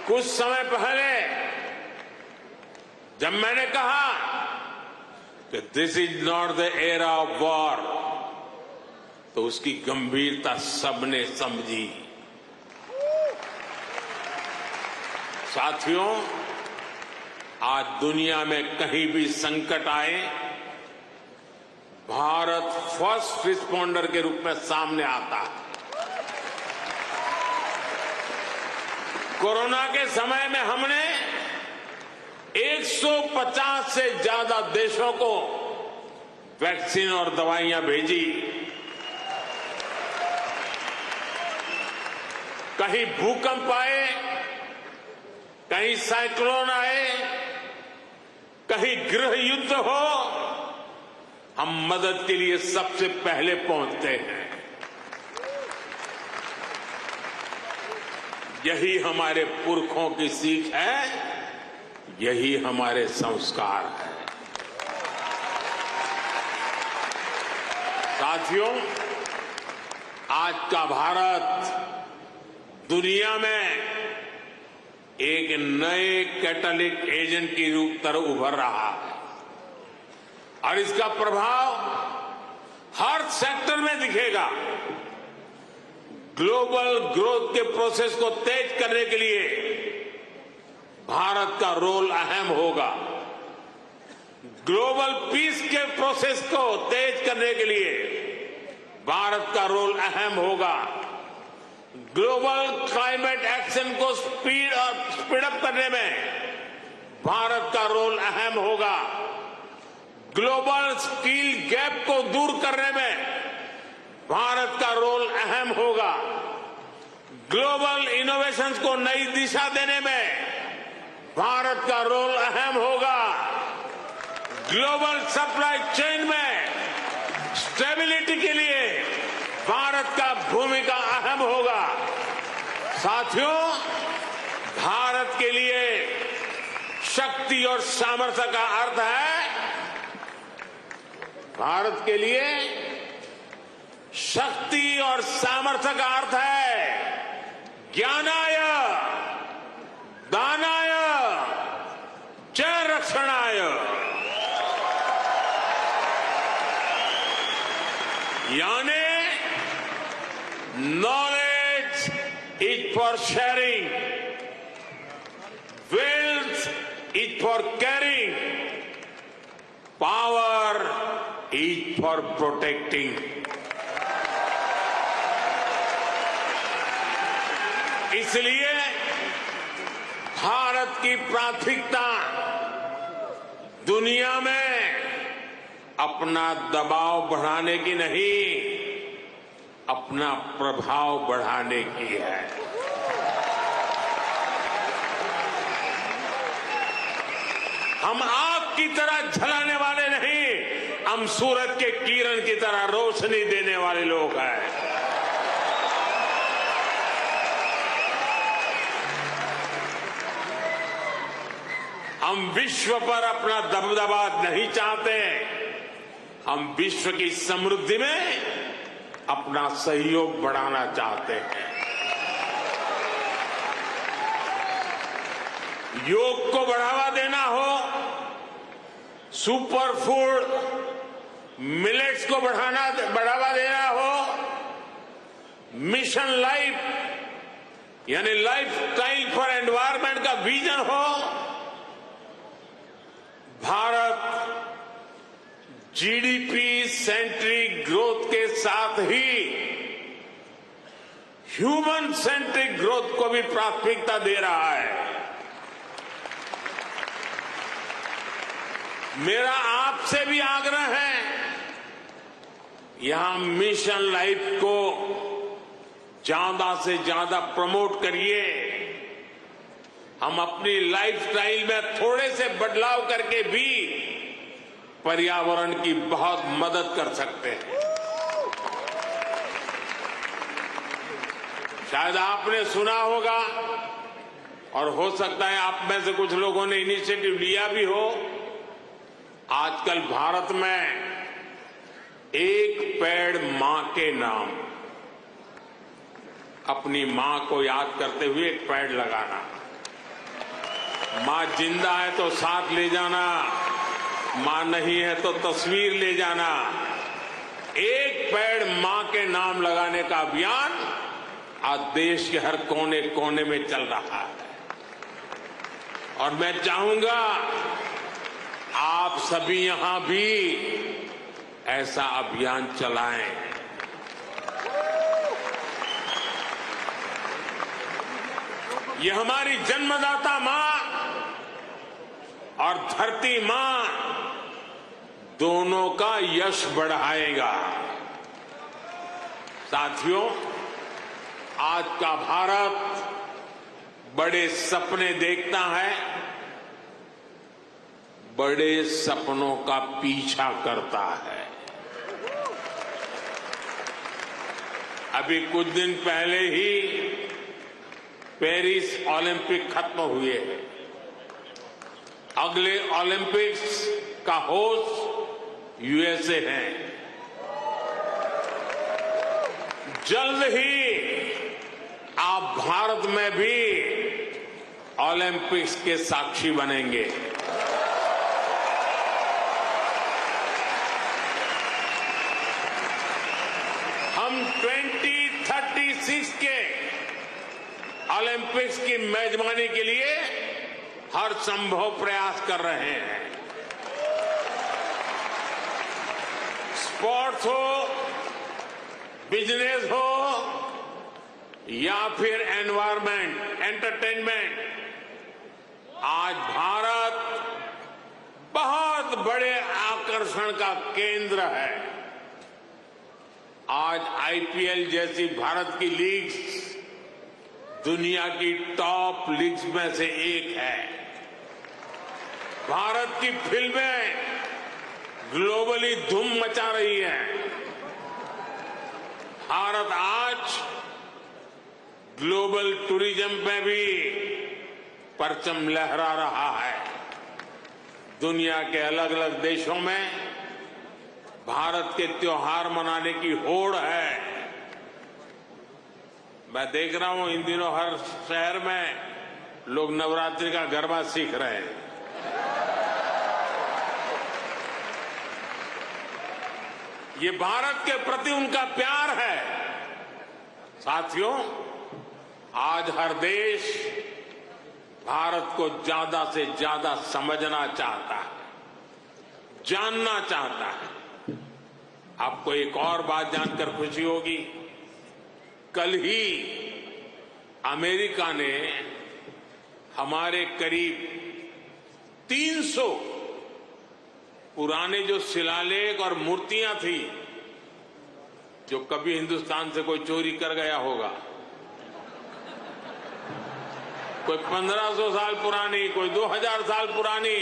कुछ समय पहले जब मैंने कहा कि this is not the era of war, तो उसकी गंभीरता सबने समझी। साथियों, आज दुनिया में कहीं भी संकट आए, भारत फर्स्ट रिस्पॉन्डर के रूप में सामने आता है। कोरोना के समय में हमने 150 से ज्यादा देशों को वैक्सीन और दवाइयां भेजी। कहीं भूकंप आए, कहीं साइक्लोन आए, कहीं गृह युद्ध हो, हम मदद के लिए सबसे पहले पहुंचते हैं। यही हमारे पुरखों की सीख है, यही हमारे संस्कार है। साथियों, आज का भारत दुनिया में एक नए कैटलिस्ट एजेंट की तरह उभर रहा है और इसका प्रभाव हर सेक्टर में दिखेगा। ग्लोबल ग्रोथ के प्रोसेस को तेज करने के लिए भारत का रोल अहम होगा। ग्लोबल पीस के प्रोसेस को तेज करने के लिए भारत का रोल अहम होगा। ग्लोबल क्लाइमेट एक्शन को स्पीड अप करने में भारत का रोल अहम होगा। ग्लोबल स्किल गैप को दूर करने में भारत का रोल अहम होगा। ग्लोबल इनोवेशंस को नई दिशा देने में भारत का रोल अहम होगा। ग्लोबल सप्लाई चेन में स्टेबिलिटी के लिए भारत का भूमिका अहम होगा। साथियों, भारत के लिए शक्ति और सामर्थ्य का अर्थ है, भारत के लिए शक्ति और सामर्थ्य का अर्थ है ज्ञानाय, दानाय, च रक्षणाय। यानी knowledge is for sharing, wealth is for caring, power is for protecting. इसलिए भारत की प्राथमिकता दुनिया में अपना दबाव बढ़ाने की नहीं, अपना प्रभाव बढ़ाने की है। हम आग की तरह जलाने वाले नहीं, हम सूरज के किरण की तरह रोशनी देने वाले लोग हैं। हम विश्व पर अपना दबदबा नहीं चाहते, हम विश्व की समृद्धि में अपना सहयोग बढ़ाना चाहते हैं। योग को बढ़ावा देना हो, सुपर फूड मिलेट्स को बढ़ावा देना हो, मिशन लाइफ यानी लाइफ स्टाइल फॉर एनवायरमेंट का विजन हो, भारत जीडीपी सेंट्रिक ग्रोथ के साथ ही ह्यूमन सेंट्रिक ग्रोथ को भी प्राथमिकता दे रहा है। मेरा आपसे भी आग्रह है, यहां मिशन लाइफ को ज्यादा से ज्यादा प्रमोट करिए। हम अपनी लाइफस्टाइल में थोड़े से बदलाव करके भी पर्यावरण की बहुत मदद कर सकते हैं। शायद आपने सुना होगा और हो सकता है आप में से कुछ लोगों ने इनिशिएटिव लिया भी हो, आजकल भारत में एक पेड़ मां के नाम, अपनी मां को याद करते हुए एक पेड़ लगाना। मां जिंदा है तो साथ ले जाना, मां नहीं है तो तस्वीर ले जाना। एक पेड़ मां के नाम लगाने का अभियान आज देश के हर कोने कोने में चल रहा है और मैं चाहूंगा आप सभी यहां भी ऐसा अभियान चलाएं। ये हमारी जन्मदाता मां और धरती मां दोनों का यश बढ़ाएगा। साथियों, आज का भारत बड़े सपने देखता है, बड़े सपनों का पीछा करता है। अभी कुछ दिन पहले ही पेरिस ओलंपिक खत्म हुए हैं। अगले ओलंपिक्स का होस्ट यूएसए है। जल्द ही आप भारत में भी ओलंपिक्स के साक्षी बनेंगे। हम 2036 के ओलंपिक्स की मेजबानी के लिए हर संभव प्रयास कर रहे हैं। स्पोर्ट्स हो, बिजनेस हो या फिर एनवायरमेंट, एंटरटेनमेंट, आज भारत बहुत बड़े आकर्षण का केंद्र है। आज आईपीएल जैसी भारत की लीग्स दुनिया की टॉप लीग्स में से एक है। भारत की फिल्में ग्लोबली धूम मचा रही हैं। भारत आज ग्लोबल टूरिज्म में भी परचम लहरा रहा है। दुनिया के अलग अलग देशों में भारत के त्योहार मनाने की होड़ है। मैं देख रहा हूं इन दिनों हर शहर में लोग नवरात्रि का गरबा सीख रहे हैं। ये भारत के प्रति उनका प्यार है। साथियों, आज हर देश भारत को ज्यादा से ज्यादा समझना चाहता है, जानना चाहता है। आपको एक और बात जानकर खुशी होगी, कल ही अमेरिका ने हमारे करीब 300 पुराने जो शिलालेख और मूर्तियां थी जो कभी हिंदुस्तान से कोई चोरी कर गया होगा, कोई 1500 साल पुरानी, कोई 2000 साल पुरानी,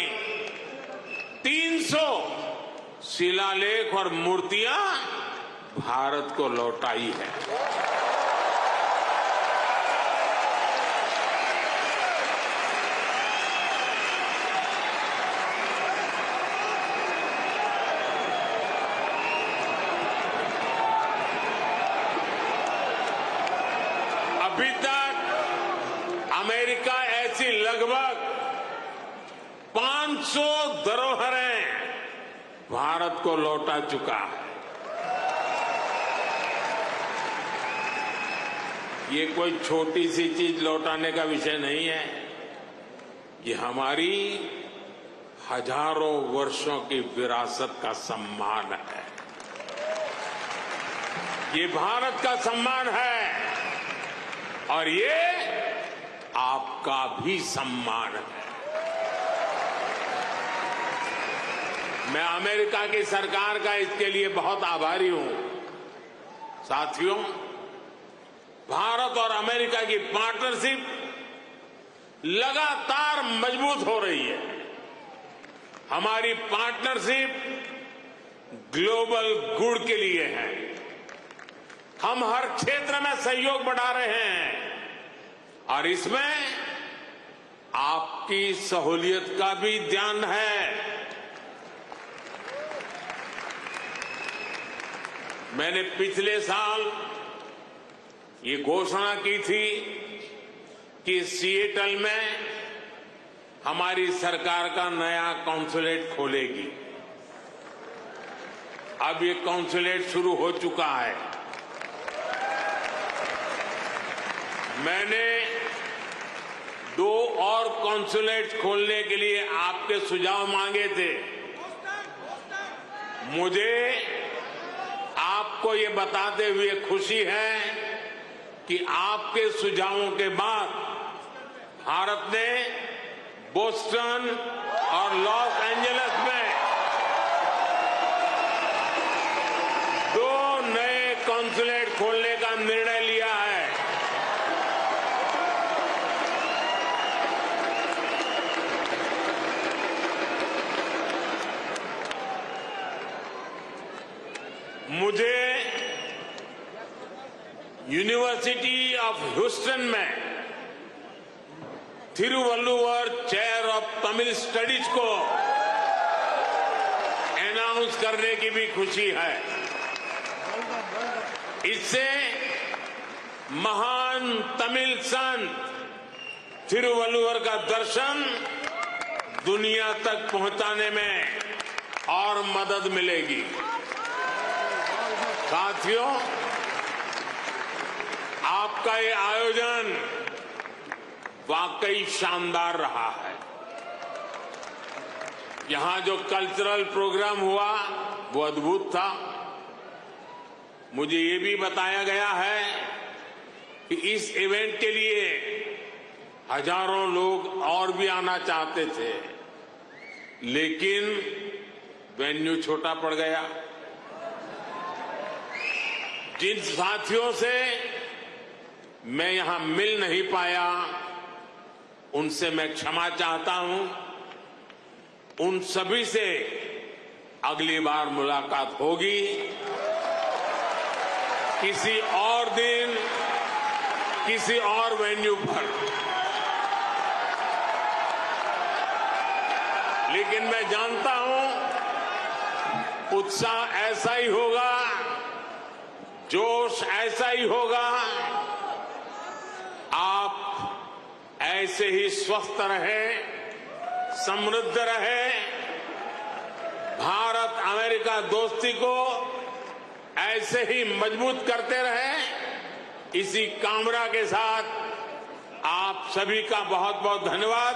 300 शिलालेख और मूर्तियां भारत को लौटाई है। लगभग 500 धरोहरें भारत को लौटा चुका है। ये कोई छोटी सी चीज लौटाने का विषय नहीं है। ये हमारी हजारों वर्षों की विरासत का सम्मान है। ये भारत का सम्मान है और ये आपका भी सम्मान है। मैं अमेरिका की सरकार का इसके लिए बहुत आभारी हूं। साथियों, भारत और अमेरिका की पार्टनरशिप लगातार मजबूत हो रही है। हमारी पार्टनरशिप ग्लोबल गुड के लिए है। हम हर क्षेत्र में सहयोग बढ़ा रहे हैं और इसमें आपकी सहूलियत का भी ध्यान है। मैंने पिछले साल ये घोषणा की थी कि सिएटल में हमारी सरकार का नया कॉन्सुलेट खोलेगी। अब ये कॉन्सुलेट शुरू हो चुका है। मैंने 2 और कॉन्सुलेट खोलने के लिए आपके सुझाव मांगे थे। मुझे आपको ये बताते हुए खुशी है कि आपके सुझावों के बाद भारत ने बोस्टन और लॉस एंजलिस में 2 नए कॉन्सुलेट खोलने का निर्णय लिया है। मुझे यूनिवर्सिटी ऑफ ह्यूस्टन में Thiruvalluvar chair of Tamil studies को अनाउंस करने की भी खुशी है। इससे महान तमिल संत थिरुवल्लुवर का दर्शन दुनिया तक पहुंचाने में और मदद मिलेगी। साथियों, आपका ये आयोजन वाकई शानदार रहा है। यहां जो कल्चरल प्रोग्राम हुआ वो अद्भुत था। मुझे ये भी बताया गया है कि इस इवेंट के लिए हजारों लोग और भी आना चाहते थे, लेकिन वेन्यू छोटा पड़ गया। जिन साथियों से मैं यहां मिल नहीं पाया, उनसे मैं क्षमा चाहता हूं। उन सभी से अगली बार मुलाकात होगी, किसी और दिन, किसी और वेन्यू पर। लेकिन मैं जानता हूं उत्साह ऐसा ही होगा, जोश ऐसा ही होगा। आप ऐसे ही स्वस्थ रहें, समृद्ध रहें, भारत अमेरिका दोस्ती को ऐसे ही मजबूत करते रहें। इसी कामना के साथ आप सभी का बहुत बहुत धन्यवाद।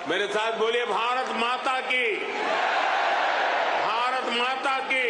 मेरे साथ बोलिए भारत माता की, भारत माता की।